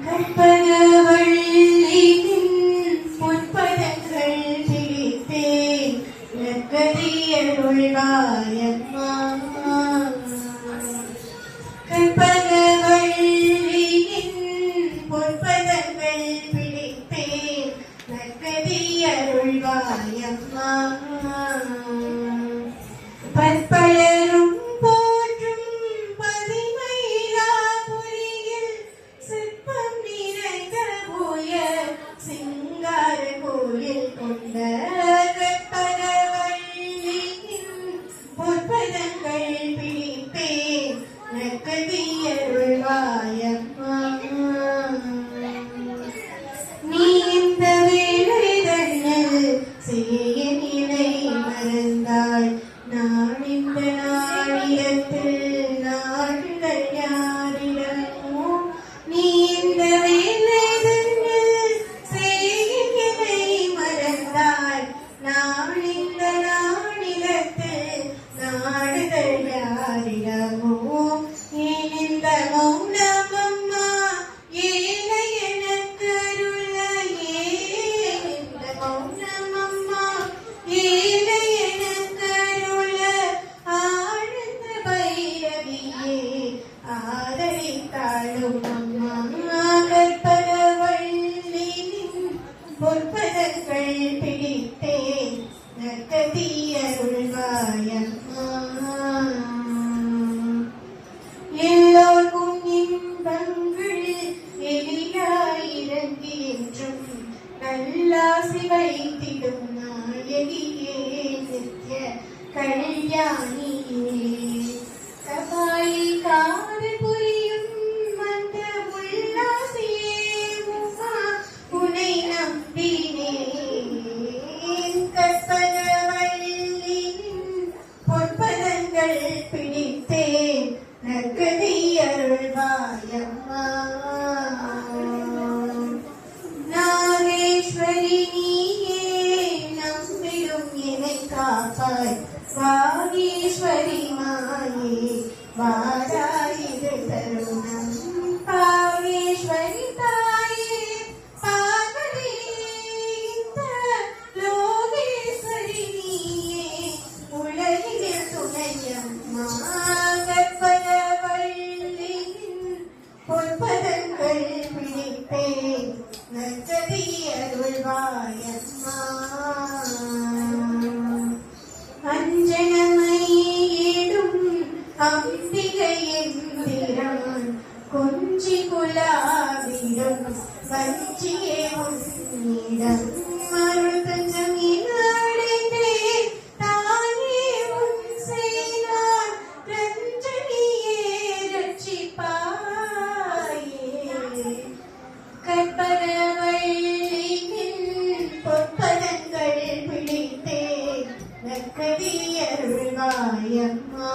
கற்பகவள்ளியின் பொற்பதங்கள் பிடித்தேன் நற்கதியருள்வாயம்மா. கற்பகவள்ளியின் பொற்பதங்கள் பிடித்தேன் நற்கதியருள்வாயம்மா. பற்பலரும் போற்றும் பதிமயிலாபுரியில் சிற்பம் நிறைந்த உயர் சிங்கார கோயில் கொண்ட கற்பகவள்ளியின் பொற்பதங்கள் பிடித்தேன் நற்கதியருள்வாயம்மா. நீ இந்த வேலைதனில் செய்ய நிலை மறந்தாய். நான் இந்த நாடியத்தில் நாடுகள் யாரிடமோ. நீ இந்த வேலைதனில் செய்ய நிலை மறந்தாய். நான் இந்த நாடியத்தில் நாடுகள் யாரிடமோ. ஏன் இந்த மௌனமம்மா ஏனை எனக்கு அருள. ஏன் இந்த மௌனமம்மா ஏனை எனக்கு அருள. ஆழ்ந்த பைரவியே ஆதரித்தாளும் அம்மா. கற்பகவள்ளியின் பொற்பதங்கள் பிடித்தேன் நற்கதியருள்வாயம்மா. எல்லோருக்கும் இன்பங்கள் எளிதாயிரங்கி என்றும் நல்லாசி வைத்திடும் நாயகியே நித்ய கல்யாணியே. கபாயி காதல் புரியும் அந்த உல்லாசியே முகா உனை நம்பினேன். கற்பகவள்ளியின் பொற்பதங்கள் பிடித்தேன் நற்கதியருள்வாயம்மா. நாகேஸ்வரி நீயே நம்பிடும் என்னை காப்பாய். வாகீஸ்வரி மாயே வாராயிரு தருணம். பாகேஸ்வரி தாயே பார்வதி லோகேஸ்வரி நீயே உலகில் துணையம்மா. கற்பகவள்ளியின் பொற்பதங்கள் பிடித்தேன் நற்கதியருள்வாயம்மா. அஞ்சனமயிடும் அம்பிகை எந்திரான் கொஞ்சி குலாவிடும் வஞ்சியே உன்னிடம் அருள் தஞ்சம் இனடைந்தேன். தாயே உன் செய்தார் ரஞ்சனியே ரட்சிப்பாயே. கற்பகவள்ளியின் பொற்பதங்கள் பிடித்தேன் நற்கதியருள்வாயம்மா.